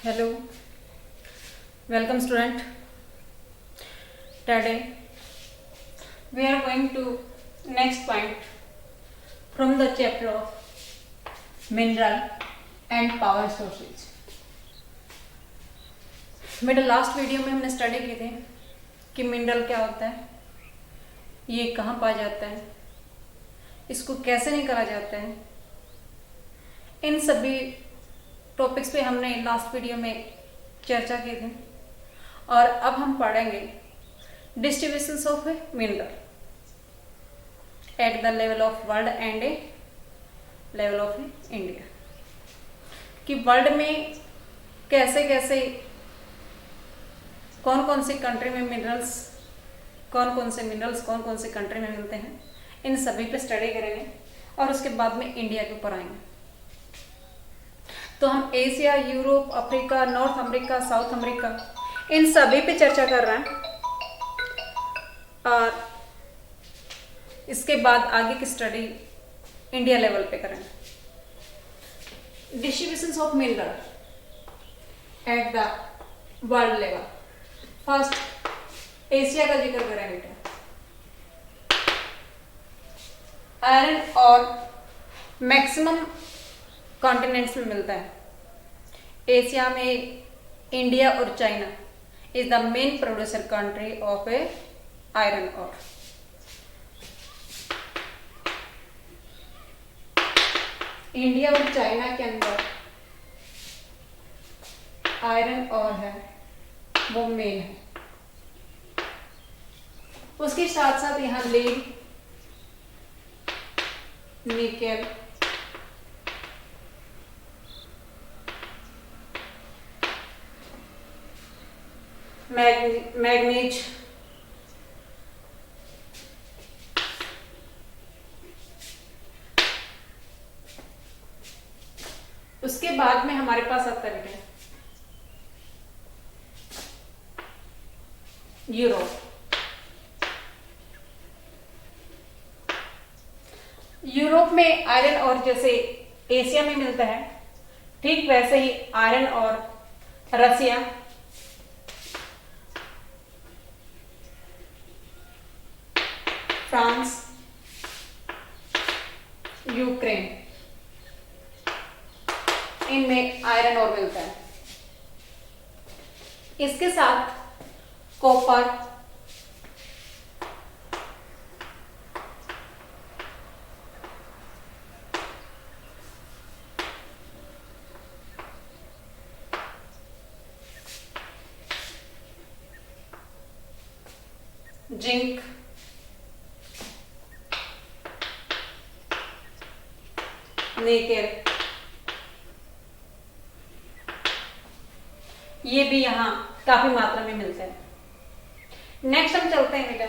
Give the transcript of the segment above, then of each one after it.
Hello, welcome student. Today we are going to next point from the chapter of mineral and power sources. मेरे last video में हमने study की थी कि mineral क्या होता है, ये कहाँ पाया जाता है, इसको कैसे निकाला जाता है। इन सभी टॉपिक्स पे हमने लास्ट वीडियो में चर्चा की थी और अब हम पढ़ेंगे distributions of mineral at the level of world and A level of India, कि वर्ल्ड में कैसे कैसे कौन कौन सी कंट्री में मिनरल्स कौन कौन से कंट्री में मिलते हैं, इन सभी पे स्टडी करेंगे और उसके बाद में इंडिया के ऊपर आएंगे। तो हम Asia, Europe, Africa, North America, South America, इन सभी पे चर्चा कर रहे हैं और इसके बाद आगे की स्टडी इंडिया लेवल पे करेंगे। Distributions of mineral at the world level. First Asia का जिक्र करें बेटा। आयरन और मैक्सिमम कॉन्टिनेंट्स में मिलता है। एशिया में इंडिया और China is the main producer country of A iron और। इंडिया और चाइना के अंदर आयरन और है वो मेन है। उसके साथ साथ यहां लेड, निकेल, मैग्नीज, उसके बाद में हमारे पास आता है यूरोप। यूरोप में आयरन और जैसे एशिया में मिलता है, ठीक वैसे ही आयरन और रसिया, फ्रांस, यूक्रेन, इनमें आयरन और मिलता है। इसके साथ कॉपर, जिंक, निकेल, ये भी यहां काफी मात्रा में मिलते हैं। नेक्स्ट हम चलते हैं बेटा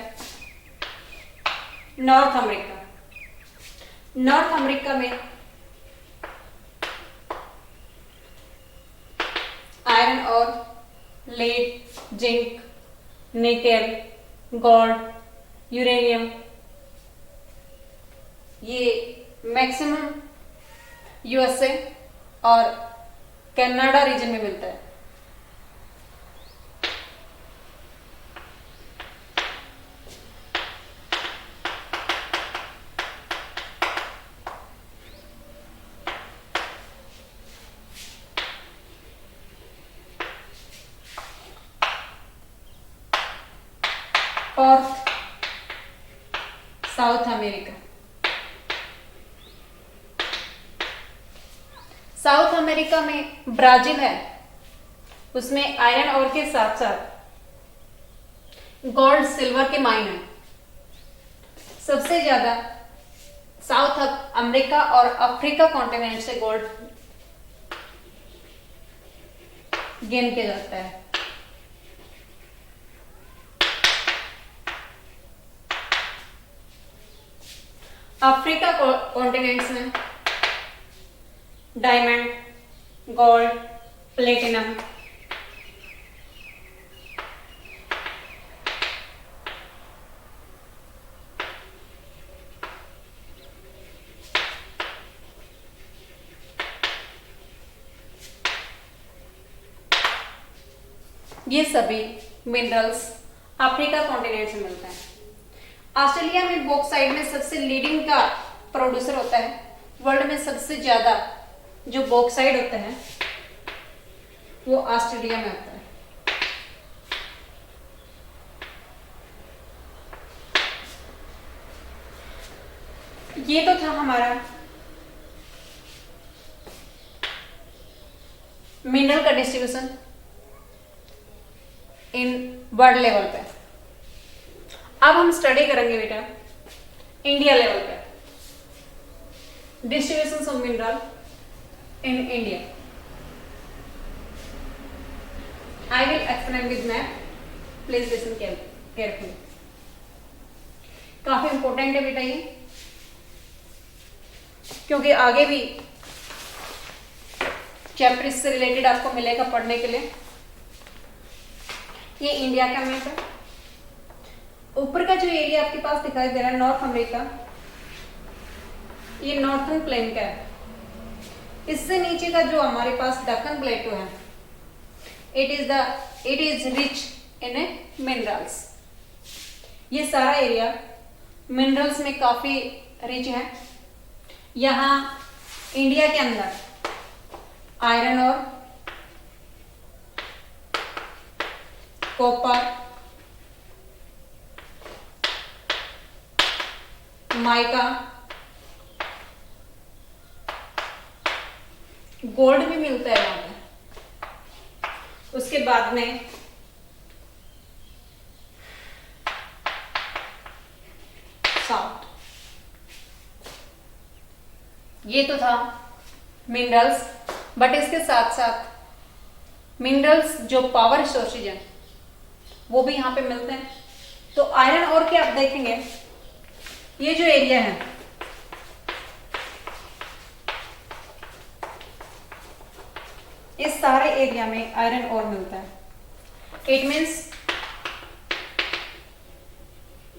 नॉर्थ अमेरिका। नॉर्थ अमेरिका में आयरन और lead, zinc, nickel, gold, uranium, ये मैक्सिमम यूएसए और कनाडा रीजन में मिलता है। और साउथ अमेरिका। साउथ अमेरिका में ब्राजील है, उसमें आयरन और के साथ साथ गोल्ड, सिल्वर के माइन है। सबसे ज्यादा साउथ अमेरिका और अफ्रीका कॉन्टिनेंट से गोल्ड गेन किया जाता है। अफ्रीका कॉन्टिनेंट्स में डायमंड, गोल्ड, प्लेटिनम, ये सभी मिनरल्स अफ्रीका कॉन्टिनेंट से मिलते हैं। ऑस्ट्रेलिया में बॉक्साइट में सबसे लीडिंग का प्रोड्यूसर होता है। वर्ल्ड में सबसे ज्यादा जो बॉक्साइट होते हैं वो ऑस्ट्रेलिया में होता है। ये तो था हमारा मिनरल का डिस्ट्रीब्यूशन इन वर्ल्ड लेवल पे। अब हम स्टडी करेंगे बेटा इंडिया लेवल पे, distribution of mineral in India. I will explain with map, please listen carefully. काफी इंपॉर्टेंट है बेटा ये, क्योंकि आगे भी चैप्टर इससे रिलेटेड आपको मिलेगा पढ़ने के लिए। ये इंडिया का मैप है। ऊपर का जो एरिया आपके पास दिखाई दे रहा है नॉर्थ अमेरिका, ये नॉर्थर्न प्लेन का है। इससे नीचे का जो हमारे पास दक्कन प्लेटो है, it is rich in minerals. ये सारा एरिया मिनरल्स में काफी रिच है। यहाँ इंडिया के अंदर आयरन और कॉपर, माइका, गोल्ड भी मिलता है वहां पे। उसके बाद में साउथ। ये तो था मिनरल्स, बट इसके साथ साथ मिनरल्स जो पावर रिसोर्सेज हैं वो भी यहां पे मिलते हैं। तो आयरन और क्या आप देखेंगे, ये जो एरिया है इस सारे एरिया में आयरन और मिलता है। It means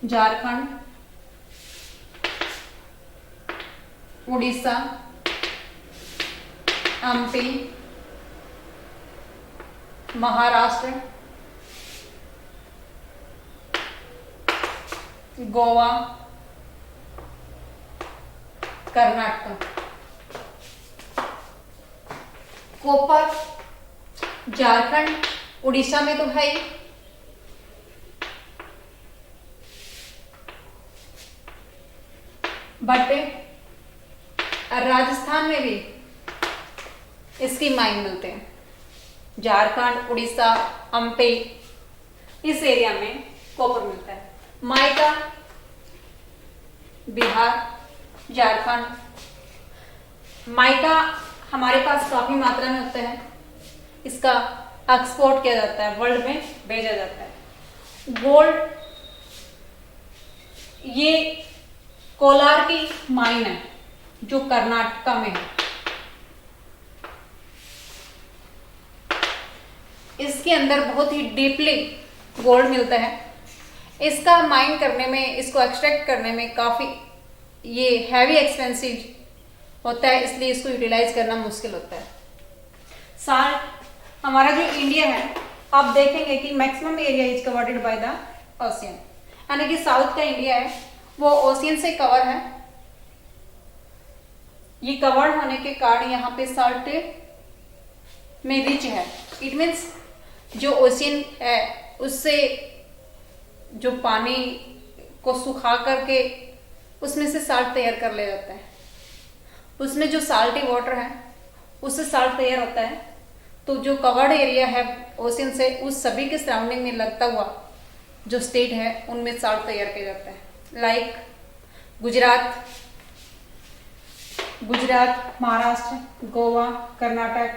Jharkhand, Orissa, MP, Maharashtra, Goa, Karnataka. Copper Jharkhand Orissa में तो है ही, बट राजस्थान में भी इसकी माइन मिलते हैं। झारखंड, उड़ीसा, एमपी, इस एरिया में कॉपर मिलता है। माइका बिहार, झारखंड। माइका हमारे पास काफी मात्रा में होता है, इसका एक्सपोर्ट किया जाता है, वर्ल्ड में भेजा जाता है। गोल्ड, ये कोलार की माइन है जो कर्नाटका में है। इसके अंदर बहुत ही डीपली गोल्ड मिलता है। इसका माइन करने में, इसको एक्सट्रैक्ट करने में काफी ये हैवी एक्सपेंसिव होता है, इसलिए इसको यूटिलाइज करना मुश्किल होता है। साल्ट, हमारा जो इंडिया है आप देखेंगे कि maximum area is covered by the ocean, यानी कि साउथ का इंडिया है वो ओशियन से कवर है। ये कवर्ड होने के कारण यहाँ पे साल्ट में रिच है। इट मीन्स जो ओशियन है उससे जो पानी को सुखा करके उसमें से साल्ट तैयार कर लिया जाता है। उसमें जो साल्टी वाटर है उससे साल्ट तैयार होता है। तो जो कवर्ड एरिया है ओशियन से, उस सभी के सराउंडिंग में लगता हुआ जो स्टेट है उनमें साल्ट तैयार किया जाता है। लाइक गुजरात, महाराष्ट्र, गोवा, कर्नाटक,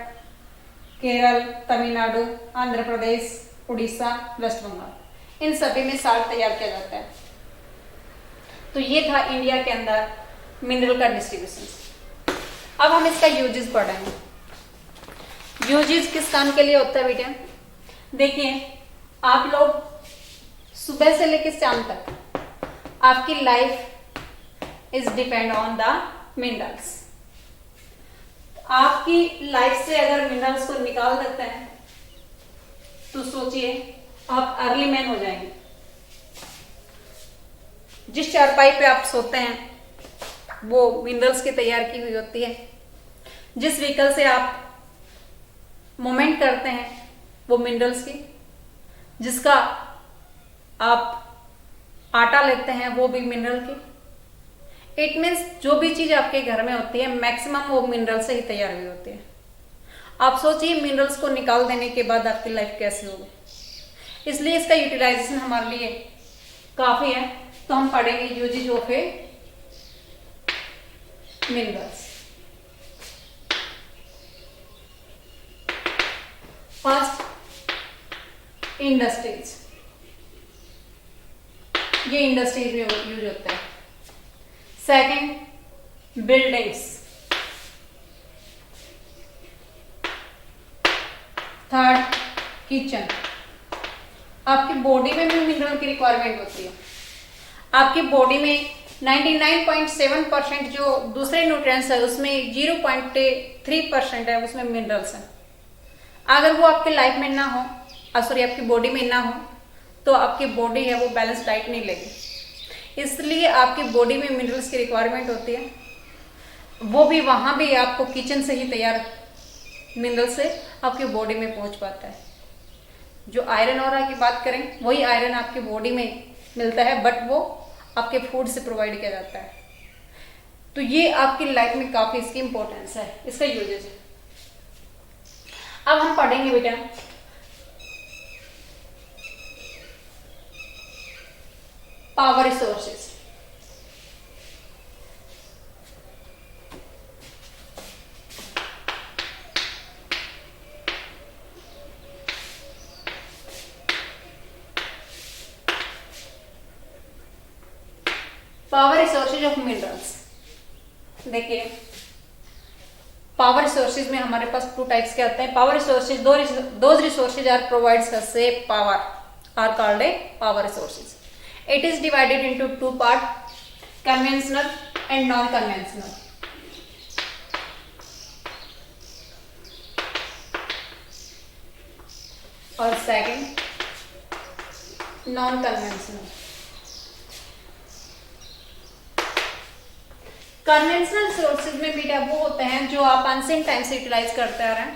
केरल, तमिलनाडु, आंध्र प्रदेश, उड़ीसा, वेस्ट बंगाल, इन सभी में साल्ट तैयार किया जाता है। तो ये था इंडिया के अंदर मिनरल का डिस्ट्रीब्यूशन। अब हम इसका यूजेस पढ़ेंगे। यूजेस किस काम के लिए होता है बेटा? देखिए, आप लोग सुबह से लेकर शाम तक आपकी life is depend on the minerals. आपकी लाइफ से अगर मिनरल्स को निकाल देते हैं तो सोचिए आप अर्ली मैन हो जाएंगे। जिस चारपाई पे आप सोते हैं वो मिनरल्स की तैयार की हुई होती है। जिस व्हीकल से आप मूवमेंट करते हैं वो मिनरल्स की, जिसका आप आटा लेते हैं वो भी मिनरल की। इट मीन्स जो भी चीज आपके घर में होती है मैक्सिमम वो मिनरल से ही तैयार हुई होती है। आप सोचिए मिनरल्स को निकाल देने के बाद आपकी लाइफ कैसे होगी। इसलिए इसका यूटिलाइजेशन हमारे लिए काफी है। तो हम पढ़ेंगे uses of a minerals. First, industries, ये इंडस्ट्रीज में यूज होता है। Second, buildings. Third, kitchen. आपकी बॉडी में भी मिनरल की रिक्वायरमेंट होती है। आपकी बॉडी में 99.7% जो दूसरे न्यूट्रिएंट्स है उसमें 0.3% है उसमें मिनरल्स है। अगर वो आपके लाइफ में ना हो, सॉरी आपकी बॉडी में ना हो, तो आपकी बॉडी है वो बैलेंस डाइट नहीं लेगी। इसलिए आपकी बॉडी में मिनरल्स की रिक्वायरमेंट होती है। वो भी वहां भी आपको किचन से ही तैयार मिनरल से आपकी बॉडी में पहुंच पाता है। जो आयरन और की बात करें वही आयरन आपकी बॉडी में मिलता है, बट वो आपके फूड से प्रोवाइड किया जाता है। तो ये आपकी लाइफ में काफी इसकी इंपॉर्टेंस है, इसका यूजेज है। अब हम पढ़ेंगे बेटा power resources. Power resources of minerals. देखिए पावर रिसोर्सेज में हमारे पास टू टाइप्स के आते हैं। Power resources, those resources are provides us a power are called a power resources. It is divided into two parts, conventional and non-conventional. और second, non-conventional. Conventional resources में बेटा वो होते हैं जो आप ancient time से यूटिलाइज करते आ रहे हैं।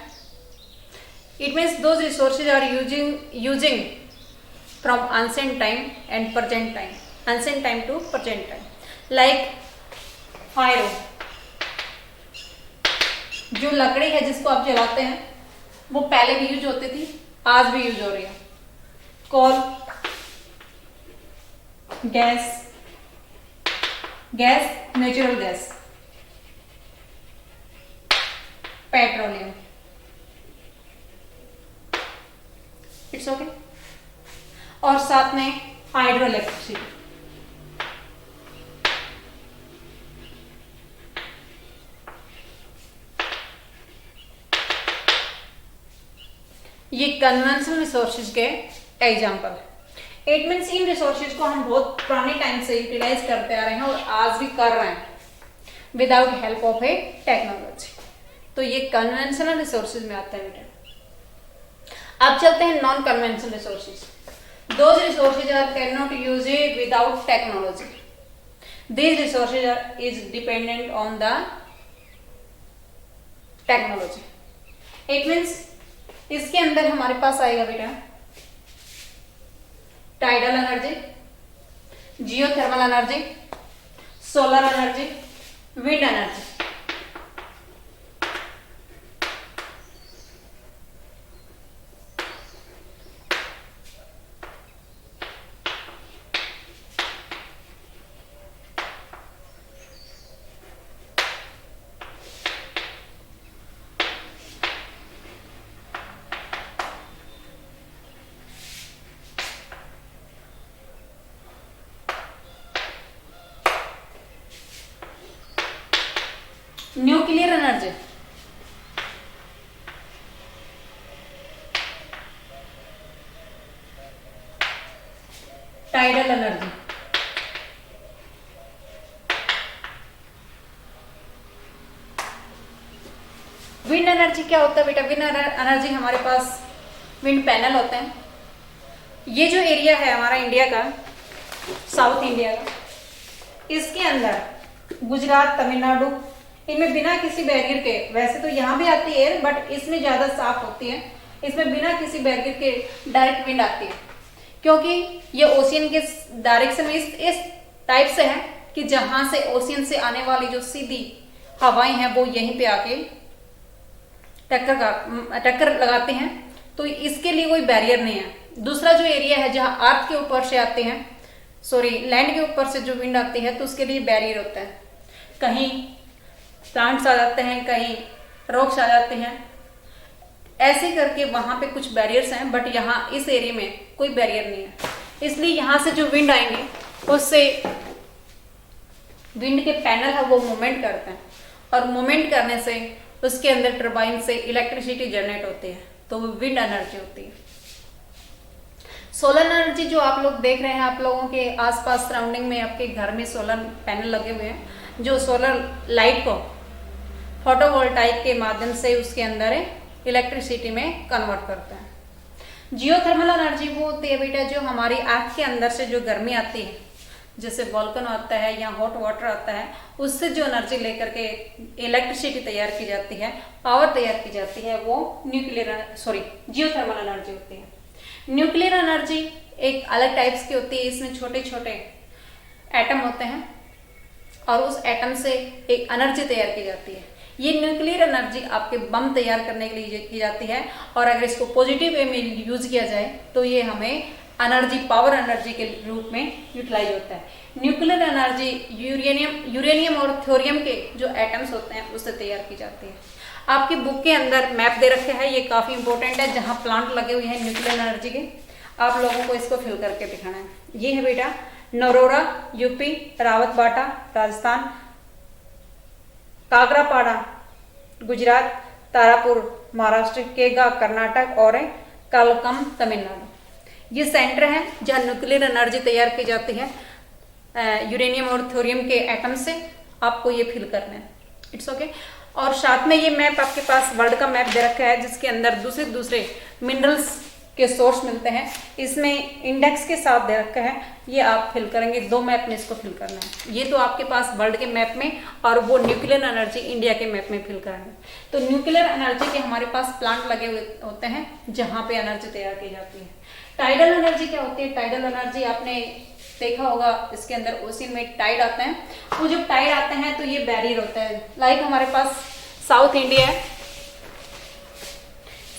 It means those resources are using from ancient time and present time, ancient time to present time, like fire। जो लकड़ी है जिसको आप जलाते हैं वो पहले भी यूज होती थी, आज भी यूज हो रही है। Coal, gas, natural gas, petroleum, it's okay. और साथ में हाइड्रो इलेक्ट्रिसिटी। ये कन्वेंशनल रिसोर्सेज के एग्जाम्पल है। इट मीन्स इन रिसोर्सेज को हम बहुत पुराने टाइम से यूटिलाइज करते आ रहे हैं और आज भी कर रहे हैं without help of A technology. तो ये कन्वेंशनल रिसोर्सेज में आता है बेटा। अब चलते हैं non conventional resources. Those resources are cannot use it without technology. These resources is dependent on the technology. It means इसके अंदर हमारे पास आएगा बेटा tidal energy, geothermal energy, solar energy, wind energy. Nuclear energy, tidal energy, wind energy क्या होता है बेटा? Wind energy हमारे पास विंड पैनल होते हैं। ये जो एरिया है हमारा इंडिया का, साउथ इंडिया का, इसके अंदर गुजरात, तमिलनाडु, इनमें बिना किसी बैरियर के, वैसे तो यहाँ भी आती है बट इसमें ज़्यादा साफ होती है, इसमें बिना किसी बैरियर के डायरेक्ट विंड आती है, क्योंकि ये ओशियन के डायरेक्शन में इस टाइप से है कि जहां से ओशियन से आने वाली जो सीधी हवाएं हैं वो यहीं पे आके टक्कर लगाते हैं, तो इसके लिए कोई बैरियर नहीं है। दूसरा जो एरिया है जहां अर्थ के ऊपर से आते हैं, लैंड के ऊपर से जो विंड आती है, तो उसके लिए बैरियर होता है। कहीं प्लांट्स आ जाते हैं, कहीं रॉक्स आ जाते हैं, ऐसे करके वहां पे कुछ बैरियर्स हैं, बट यहाँ इस एरिया में कोई बैरियर नहीं है। इसलिए यहाँ से जो विंड आएंगे उससे विंड के पैनल है वो मूवमेंट करते हैं, और मूवमेंट करने से उसके अंदर टरबाइन से इलेक्ट्रिसिटी जनरेट होती है, तो वो विंड एनर्जी होती है। सोलर एनर्जी जो आप लोग देख रहे हैं, आप लोगों के आसपास सराउंडिंग में आपके घर में सोलर पैनल लगे हुए हैं, जो सोलर लाइट को फोटोवोल्टाइक के माध्यम से उसके अंदर इलेक्ट्रिसिटी में कन्वर्ट करते हैं। जियोथर्मल एनर्जी वो होती है बेटा जो हमारी अर्थ के अंदर से जो गर्मी आती है, जैसे वोल्कन आता है या हॉट वाटर आता है, उससे जो एनर्जी लेकर के इलेक्ट्रिसिटी तैयार की जाती है, पावर तैयार की जाती है, वो जियोथर्मल एनर्जी होती है। न्यूक्लियर एनर्जी एक अलग टाइप्स की होती है, इसमें छोटे छोटे एटम होते हैं और उस एटम से एक एनर्जी तैयार की जाती है। ये न्यूक्लियर एनर्जी आपके बम तैयार करने के लिए की जाती है, और अगर इसको पॉजिटिव वे में यूज किया जाए तो ये हमें एनर्जी, पावर एनर्जी के रूप में यूटिलाइज होता है। न्यूक्लियर एनर्जी यूरेनियम और थोरियम के जो एटम्स होते हैं उससे तैयार की जाती है। आपकी बुक के अंदर मैप दे रखे हैं, ये काफ़ी इंपॉर्टेंट है, जहाँ प्लांट लगे हुए हैं न्यूक्लियर एनर्जी के, आप लोगों को इसको फिल करके दिखाना है। ये है बेटा नरोरा यूपी, रावतबाटा राजस्थान, कागरापाड़ा गुजरात, तारापुर महाराष्ट्र, केगा कर्नाटक और कलकम तमिलनाडु। ये सेंटर है जहाँ न्यूक्लियर एनर्जी तैयार की जाती है यूरेनियम और थोरियम के एटम से। आपको ये फिल करना है, इट्स ओके। और साथ में ये मैप आपके पास वर्ल्ड का मैप दे रखा है, जिसके अंदर दूसरे दूसरे मिनरल्स के सोर्स मिलते हैं, इसमें इंडेक्स के साथ दे रखा है, ये आप फिल करेंगे। 2 मैप में इसको फिल करना है। ये तो आपके पास वर्ल्ड के मैप में, और वो न्यूक्लियर एनर्जी इंडिया के मैप में फिल करना है। तो न्यूक्लियर एनर्जी के हमारे पास प्लांट लगे हुए होते हैं जहाँ पे एनर्जी तैयार की जाती है। टाइडल एनर्जी क्या होती है? टाइडल एनर्जी आपने देखा होगा, इसके अंदर ओशियन में टाइड आते हैं, वो जब टाइड आते हैं तो ये बैरियर होता है। लाइक हमारे पास साउथ इंडिया है,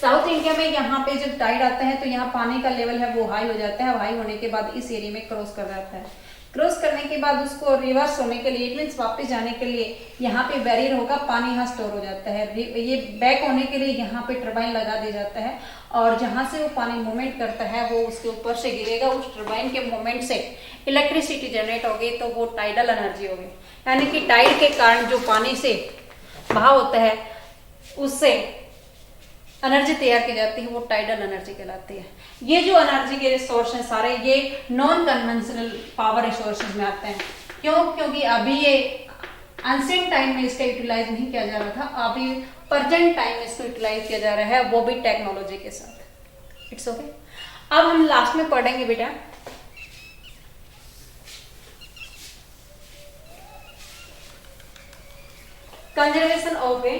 साउथ इंडिया में यहाँ पे जब टाइड आता है तो यहाँ पानी का लेवल है वो हाई हो जाता है, हाई होने के बाद इस एरिया में क्रॉस कर जाता है। क्रॉस करने के बाद उसको रिवर्स होने के लिए, इट मीन्स वापस जाने के लिए यहाँ पे बैरियर होगा, पानी यहाँ स्टोर हो जाता है। ये बैक होने के लिए यहाँ पे टरबाइन लगा दिया जाता है, और जहाँ से वो पानी मूवमेंट करता है वो उसके ऊपर से गिरेगा, उस टरबाइन के मूवमेंट से इलेक्ट्रिसिटी जनरेट होगी, तो वो टाइडल एनर्जी होगी। यानी कि टाइड के कारण जो पानी से बहाव होता है उससे एनर्जी तैयार की जाती है, वो टाइडल एनर्जी कहलाती है। ये जो एनर्जी के रिसोर्स हैं सारे, ये नॉन कन्वेंशनल पावर रिसोर्सेज में आते हैं। क्यों? क्योंकि अभी ये एंशिएंट टाइम में इसका यूटिलाइज नहीं किया जा रहा था, अभी प्रेजेंट टाइम में इसको यूटिलाइज किया जा रहा है, वो भी टेक्नोलॉजी के साथ। It's okay. अब हम लास्ट में पढ़ेंगे बेटा conservation of A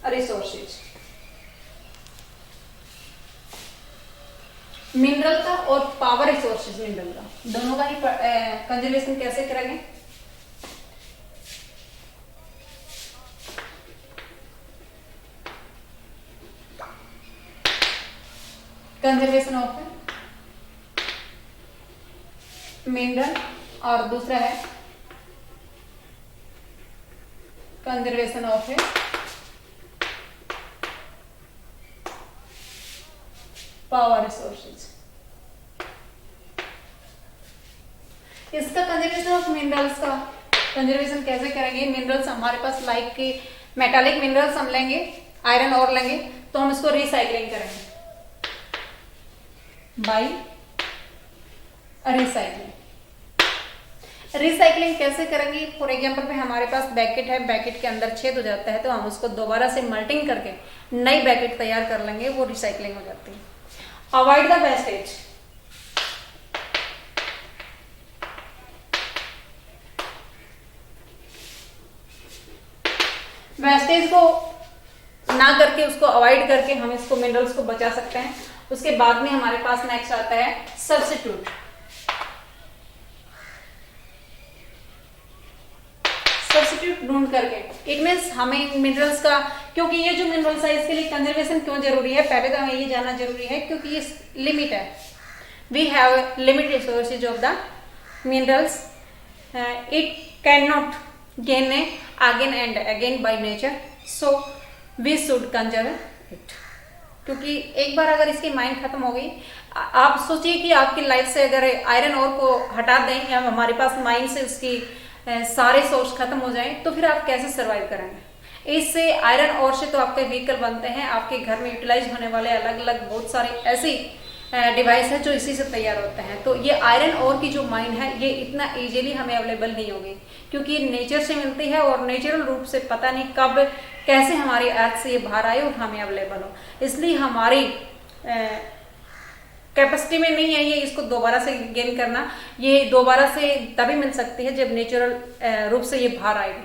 resources, mineral का और पावर रिसोर्सेज मिनरल का, दोनों का ही कंजर्वेशन कैसे करेंगे। कंजर्वेशन ऑफ मिनरल, और दूसरा है कंजर्वेशन ऑफ पावर रिसोर्सेज। इसका कंजर्वेशन ऑफ मिनरल्स का कंजर्वेशन कैसे करेंगे? मिनरल्स हमारे पास लाइक के मेटालिक मिनरल्स हम लेंगे, आयरन और लेंगे, तो हम इसको रिसाइकलिंग करेंगे बाय रिसाइकलिंग। रिसाइकलिंग कैसे करेंगे? फॉर एग्जाम्पल पे हमारे पास बैकेट है, बैकेट के अंदर छेद हो जाता है, तो हम उसको दोबारा से मल्टिंग करके नई बैकेट तैयार कर लेंगे, वो रिसाइकलिंग हो जाती है। Avoid the wastage. वेस्टेज को ना करके, उसको अवॉइड करके हम इसको मिनरल्स को बचा सकते हैं। उसके बाद में हमारे पास नेक्स्ट आता है सब्स्टिट्यूट। सब्स्टिट्यूट ढूंढ करके, इट मीन्स हमें मिनरल्स का, क्योंकि ये जो मिनरल्स है इसके लिए कंजर्वेशन क्यों जरूरी है, पहले तो हमें ये जानना जरूरी है क्योंकि ये लिमिट है। We have limit resources of the minerals, it can not gain again and again by nature, so we should conserve it. क्योंकि एक बार अगर इसकी माइंड खत्म हो गई, आप सोचिए कि आपकी लाइफ से अगर आयरन ओर को हटा दें या हमारे पास माइंड से उसकी सारे सोर्स खत्म हो जाएं, तो फिर आप कैसे सरवाइव करेंगे। इससे आयरन ओर से तो आपके व्हीकल बनते हैं, आपके घर में यूटिलाइज होने वाले अलग अलग बहुत सारे ऐसी डिवाइस है जो इसी से तैयार होते हैं। तो ये आयरन ओर की जो माइन है ये इतना इजीली हमें अवेलेबल नहीं होगी, क्योंकि नेचर से मिलती है और नेचुरल रूप से पता नहीं कब कैसे हमारी अर्थ से ये बाहर आए और हमें अवेलेबल हो। इसलिए हमारी कैपेसिटी में नहीं है ये इसको दोबारा से गेन करना। ये दोबारा से तभी मिल सकती है जब नेचुरल रूप से ये बाहर आएगी।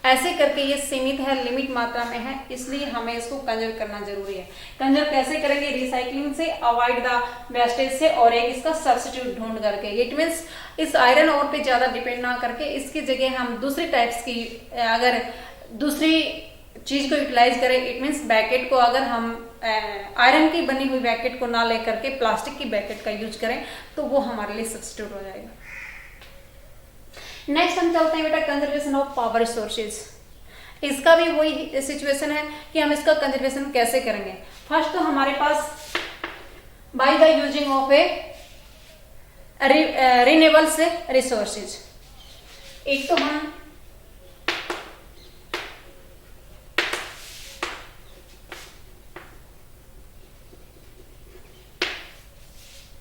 ऐसे करके ये सीमित है, लिमिट मात्रा में है, इसलिए हमें इसको कंजर्व करना जरूरी है। कंजर्व कैसे करेंगे? रिसाइकलिंग से, अवॉइड द वेस्टेज से, और एक इसका सब्स्टिट्यूट ढूंढ करके। इट मीन्स इस आयरन ओर पे ज्यादा डिपेंड ना करके इसकी जगह हम दूसरी टाइप्स की, अगर दूसरी चीज को यूटिलाइज करें, इट मीन्स बैकेट को अगर हम आयरन की बनी हुई बैकेट को ना लेकर के प्लास्टिक की बैकेट का यूज करें तो वो हमारे लिए सब्स्टिट्यूट हो जाएगा। नेक्स्ट हम चलते हैं बेटा कंजर्वेशन ऑफ पावर रिसोर्सेज। इसका भी वही सिचुएशन है कि हम इसका कंजर्वेशन कैसे करेंगे। फर्स्ट तो हमारे पास by the using of a renewable से रिसोर्सेज। एक तो हम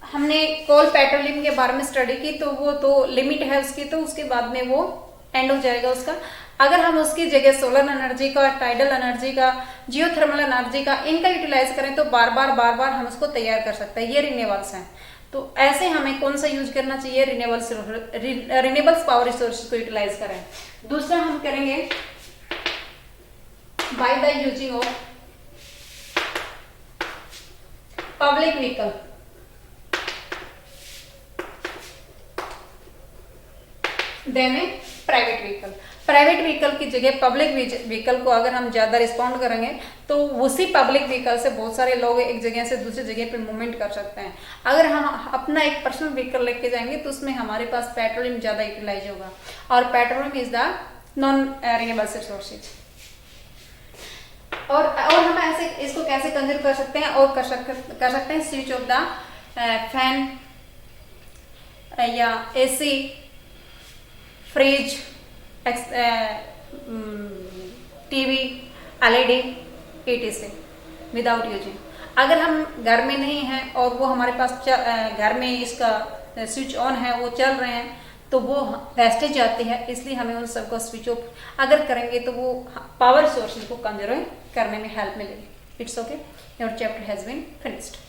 हमने कोल पेट्रोलियम के बारे में स्टडी की, तो वो तो लिमिट है उसकी, तो उसके बाद में वो एंड हो जाएगा उसका। अगर हम उसकी जगह सोलर एनर्जी का, टाइडल एनर्जी का, जियोथर्मल एनर्जी का, इनका यूटिलाइज करें तो बार बार हम उसको तैयार कर सकते हैं। ये रिन्यूएबल्स हैं। तो ऐसे हमें कौन सा यूज करना चाहिए? रिन्यूएबल्स पावर रिसोर्सेज को यूटिलाइज करें। दूसरा हम करेंगे by the using of public vehicle. Then private vehicle. Private vehicle की जगह पब्लिक व्हीकल को अगर हम ज्यादा रिस्पॉन्ड करेंगे तो उसी पब्लिक व्हीकल से बहुत सारे लोग एक जगह से दूसरी जगह पे मूवमेंट कर सकते हैं। अगर हम अपना एक पर्सनल व्हीकल लेके जाएंगे तो उसमें हमारे पास पेट्रोलियम ज्यादा यूटिलाइज होगा, और petroleum is the non renewable resources. और हम ऐसे इसको कैसे कंजर्व कर सकते हैं? और कर सकते हैं स्विच ऑफ द फैन या AC, fridge, TV, LED, etc without using. अगर हम घर में नहीं हैं और वो हमारे पास घर में इसका स्विच ऑन है, वो चल रहे हैं, तो वो वेस्टेज आती है। इसलिए हमें उन सबको स्विच ऑफ अगर करेंगे तो वो पावर सोर्सेज को कंजर्व करने में हेल्प मिलेगी। It's okay, your chapter has been finished.